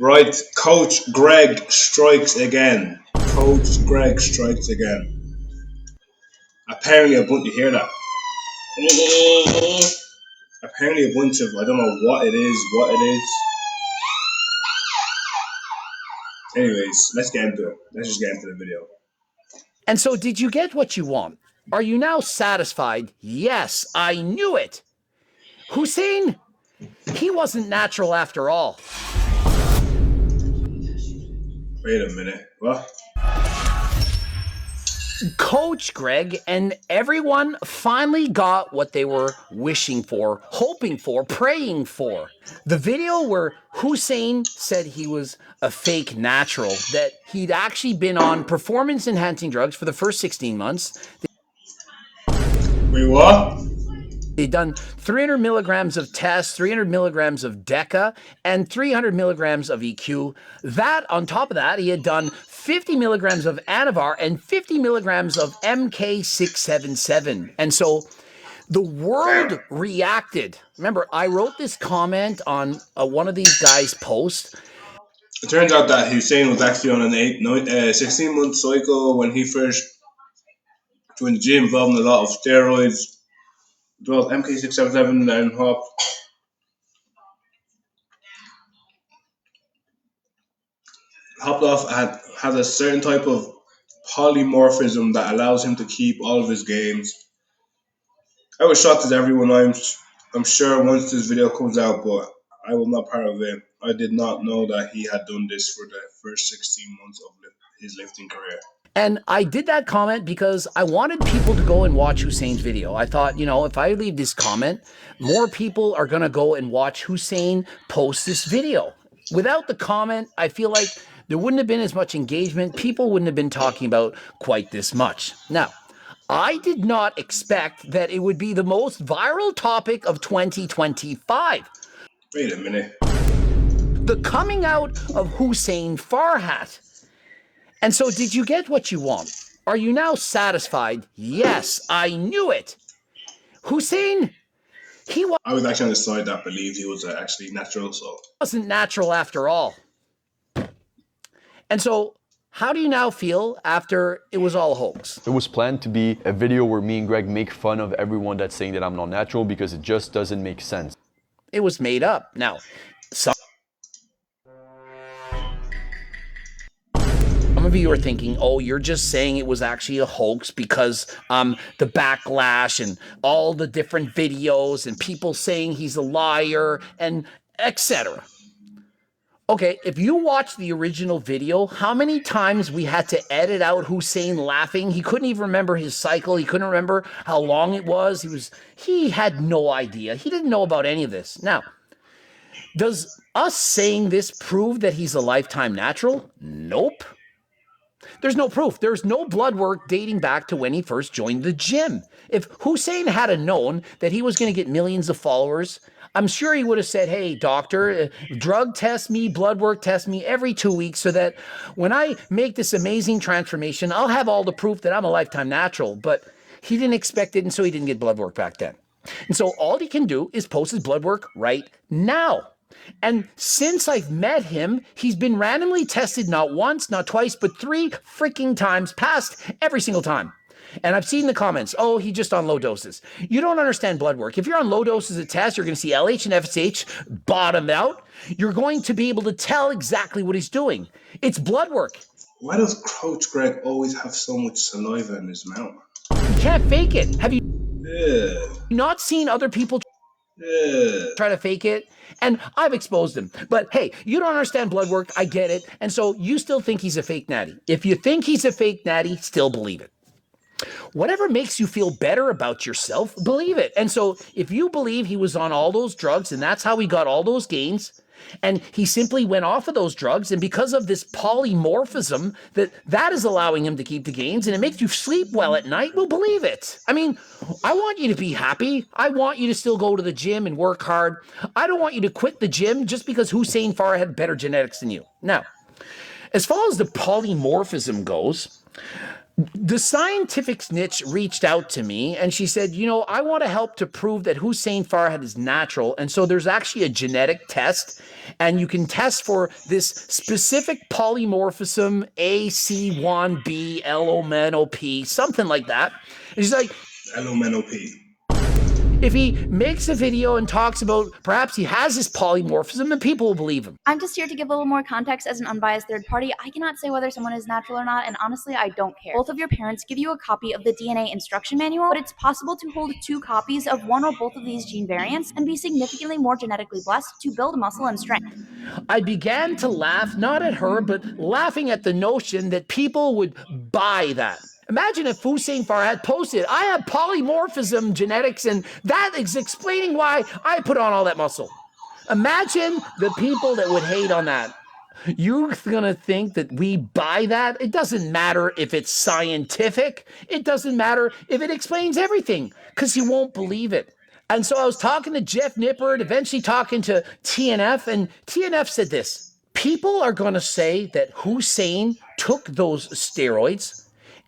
Right, Coach Greg strikes again. Coach Greg strikes again. Apparently, a bunch. You hear that? Apparently, a bunch of I don't know what it is. What it is. Anyways, let's get into it. Let's just get into the video. And so, did you get what you want? Are you now satisfied? Yes, I knew it. Hussein, he wasn't natural after all. Wait a minute. What? Coach Greg and everyone finally got what they were wishing for, hoping for, praying for. The video where Hussein said he was a fake natural, that he'd actually been on performance enhancing drugs for the first 16 months. Wait, what? They'd done 300 milligrams of test, 300 milligrams of DECA, and 300 milligrams of EQ. That, on top of that, he had done 50 milligrams of Anavar and 50 milligrams of MK677. And so the world reacted. Remember, I wrote this comment on one of these guys' posts. It turns out that Hussein was actually on an 16-month cycle when he first joined the gym, involving a lot of steroids, developed MK677 and hopped off and has a certain type of polymorphism that allows him to keep all of his games. I was shocked as everyone. I'm sure once this video comes out, but I was not part of it. I did not know that he had done this for the first 16 months of his lifting career. And I did that comment because I wanted people to go and watch Hussein's video. I thought, if I leave this comment, more people are going to go and watch Hussein post this video. Without the comment, I feel like there wouldn't have been as much engagement. People wouldn't have been talking about quite this much. Now, I did not expect that it would be the most viral topic of 2025. Wait a minute. The coming out of Hussein Farhat. And so, did you get what you want? Are you now satisfied? Yes, I knew it. Hussein, I was actually on the side that believed he was actually natural, so wasn't natural after all. And so, how do you now feel after it was all a hoax? It was planned to be a video where me and Greg make fun of everyone that's saying that I'm not natural because it just doesn't make sense. It was made up. Now, some of you are thinking, oh, you're just saying it was actually a hoax because the backlash and all the different videos and people saying he's a liar and etc. Okay, if you watch the original video, how many times we had to edit out Hussein laughing? He couldn't even remember his cycle. He couldn't remember how long it was. He had no idea. He didn't know about any of this. Now, does us saying this prove that he's a lifetime natural? Nope. There's no proof. There's no blood work dating back to when he first joined the gym. If Hussein had known that he was going to get millions of followers, I'm sure he would have said, hey, doctor, drug test me, blood work test me every 2 weeks so that when I make this amazing transformation, I'll have all the proof that I'm a lifetime natural. But he didn't expect it, and so he didn't get blood work back then. And so all he can do is post his blood work right now. And since I've met him, he's been randomly tested not once, not twice, but 3 freaking times, passed every single time. And I've seen the comments, oh, he's just on low doses. You don't understand blood work. If you're on low doses of test, you're going to see LH and FSH bottom out. You're going to be able to tell exactly what he's doing. It's blood work. Why does Coach Greg always have so much saliva in his mouth? You can't fake it. Have you Yeah. not seen other people try to fake it? And I've exposed him. But hey, you don't understand blood work. I get it. And so you still think he's a fake natty. If you think he's a fake natty, still believe it. Whatever makes you feel better about yourself, believe it. And so if you believe he was on all those drugs and that's how he got all those gains, and he simply went off of those drugs, and because of this polymorphism, that is allowing him to keep the gains, and it makes you sleep well at night, well, believe it. I mean, I want you to be happy. I want you to still go to the gym and work hard. I don't want you to quit the gym just because Hussein Farah had better genetics than you. Now, as far as the polymorphism goes, The scientific snitch reached out to me and she said, I want to help to prove that Hussein Farhat is natural. And so there's actually a genetic test, and you can test for this specific polymorphism AC1B LMNOP, something like that. And she's like, LMNOP. if he makes a video and talks about perhaps he has this polymorphism, then people will believe him. I'm just here to give a little more context as an unbiased third party. I cannot say whether someone is natural or not, and honestly, I don't care. Both of your parents give you a copy of the DNA instruction manual, but it's possible to hold 2 copies of one or both of these gene variants and be significantly more genetically blessed to build muscle and strength. I began to laugh, not at her, but laughing at the notion that people would buy that. Imagine if Hussein Farhat posted, I have polymorphism genetics, and that is explaining why I put on all that muscle. Imagine the people that would hate on that. You're gonna think that we buy that? It doesn't matter if it's scientific. It doesn't matter if it explains everything, because you won't believe it. And so I was talking to Jeff Nippert, eventually talking to TNF, and TNF said this: people are gonna say that Hussein took those steroids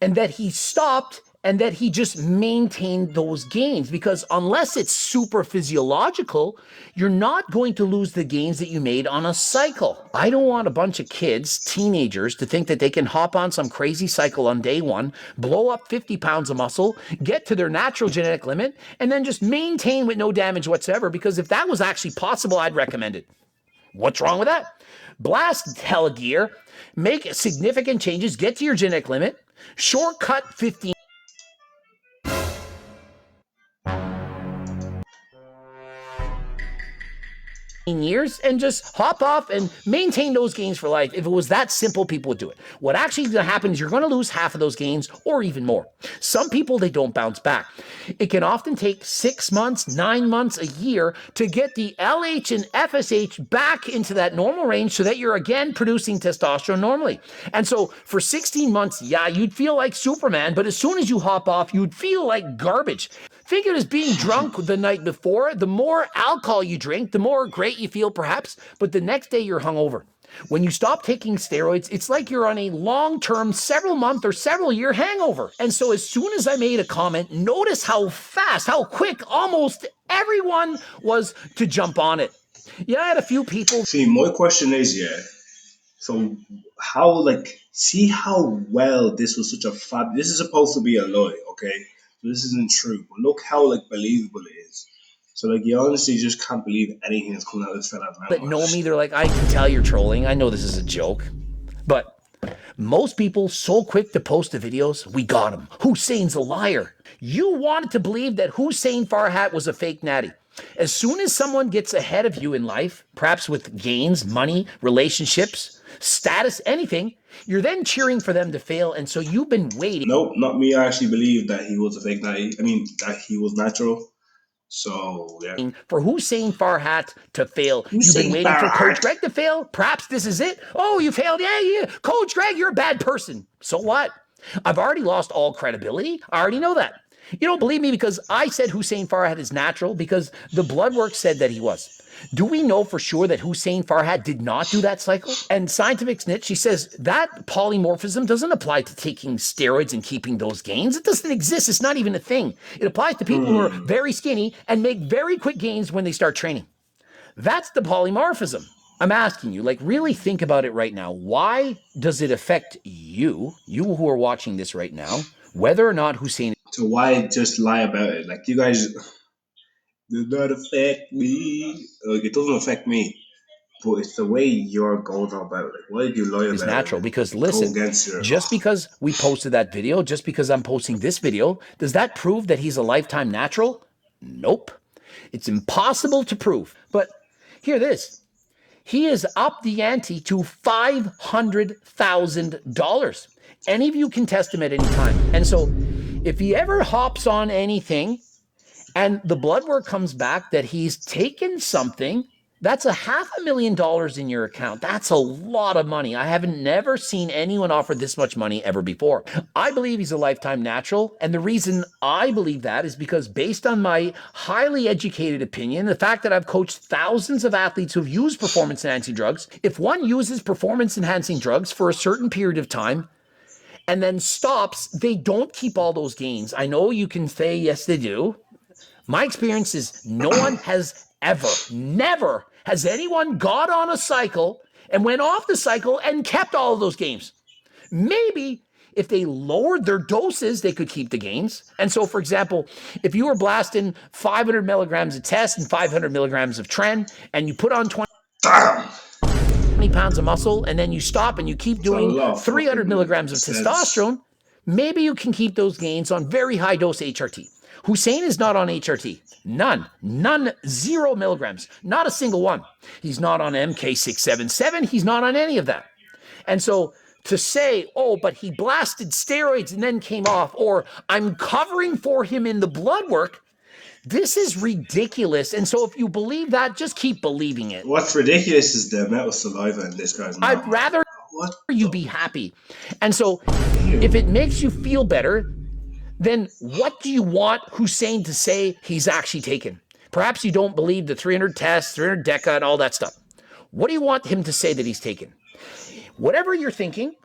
and that he stopped and that he just maintained those gains, because unless it's super physiological, you're not going to lose the gains that you made on a cycle. I don't want a bunch of kids, teenagers, to think that they can hop on some crazy cycle on day 1, blow up 50 pounds of muscle, get to their natural genetic limit, and then just maintain with no damage whatsoever, because if that was actually possible, I'd recommend it. What's wrong with that? Blast hella gear, make significant changes, get to your genetic limit, shortcut 15 years, and just hop off and maintain those gains for life. If it was that simple, people would do it. What actually is going to happen is you're going to lose half of those gains or even more. Some people, they don't bounce back. It can often take 6 months, 9 months, a year to get the LH and FSH back into that normal range so that you're again producing testosterone normally. And so for 16 months, yeah, you'd feel like Superman, but as soon as you hop off, you'd feel like garbage. Think of it as being drunk the night before. The more alcohol you drink, the more great you feel perhaps, but the next day you're hungover. When you stop taking steroids, it's like you're on a long-term, several-month or several-year hangover. And so as soon as I made a comment, notice how fast, how quick almost everyone was to jump on it. Yeah, I had a few people. See, my question is, so how, see how well this was such a this is supposed to be a lie, okay? So this isn't true, but look how, believable it is. So, you honestly just can't believe anything that's coming out of this fella's mouth. That know me, they're like, I can tell you're trolling. I know this is a joke. But most people so quick to post the videos, we got him. Hussein's a liar. You wanted to believe that Hussein Farhat was a fake natty. As soon as someone gets ahead of you in life, perhaps with gains, money, relationships, status, anything, you're then cheering for them to fail, and so you've been waiting. Nope, not me. I actually believe that he was a fake natty. I mean, that he was natural. So, yeah. For Hussein Farhat to fail. You've been waiting for Coach Greg to fail? Perhaps this is it? Oh, you failed. Yeah. Coach Greg, you're a bad person. So what? I've already lost all credibility. I already know that. You don't believe me because I said Hussein Farhat is natural because the blood work said that he was. Do we know for sure that Hussein Farhat did not do that cycle? And Scientific Snitch, she says that polymorphism doesn't apply to taking steroids and keeping those gains. It doesn't exist. It's not even a thing. It applies to people who are very skinny and make very quick gains when they start training. That's the polymorphism. I'm asking you, really think about it right now. Why does it affect you who are watching this right now, whether or not Hussein... So why just lie about it? You guys... does not affect me. It doesn't affect me, but it's the way you're going about it. Why did you lie about it? It's natural because listen, just because we posted that video, just because I'm posting this video, does that prove that he's a lifetime natural? Nope. It's impossible to prove. But hear this. He is up the ante to $500,000. Any of you can test him at any time. And so if he ever hops on anything and the blood work comes back that he's taken something, that's $500,000 in your account. That's a lot of money. I haven't never seen anyone offer this much money ever before. I believe he's a lifetime natural. And the reason I believe that is because based on my highly educated opinion, the fact that I've coached thousands of athletes who've used performance enhancing drugs, if one uses performance enhancing drugs for a certain period of time, and then stops, they don't keep all those gains. I know you can say, yes, they do. My experience is no one has ever, never has anyone got on a cycle and went off the cycle and kept all of those gains. Maybe if they lowered their doses, they could keep the gains. And so, for example, if you were blasting 500 milligrams of test and 500 milligrams of tren, and you put on 20 pounds of muscle, and then you stop and you keep doing 300 milligrams of testosterone, maybe you can keep those gains on very high dose HRT. Hussein is not on HRT. None, 0 milligrams, not a single one. He's not on MK677. He's not on any of that. And so to say, oh, but he blasted steroids and then came off, or I'm covering for him in the blood work, this is ridiculous. And so if you believe that, just keep believing it. What's ridiculous is the amount of saliva in this guy's mouth. I'd rather you be happy. And so if it makes you feel better, then what do you want Hussein to say he's actually taken? Perhaps you don't believe the 300 tests, 300 DECA, and all that stuff. What do you want him to say that he's taken? Whatever you're thinking,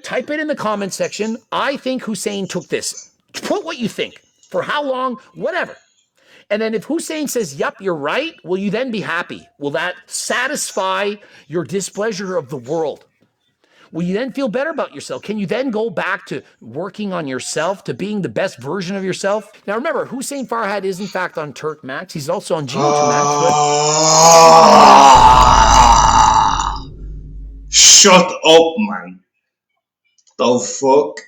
type it in the comment section. I think Hussein took this. Put what you think. For how long? Whatever. And then if Hussein says, yep, you're right, will you then be happy? Will that satisfy your displeasure of the world? Will you then feel better about yourself? Can you then go back to working on yourself, to being the best version of yourself? Now remember, Hussein Farhat is in fact on Turk Max. He's also on GO2 Max. Shut up, man. The fuck?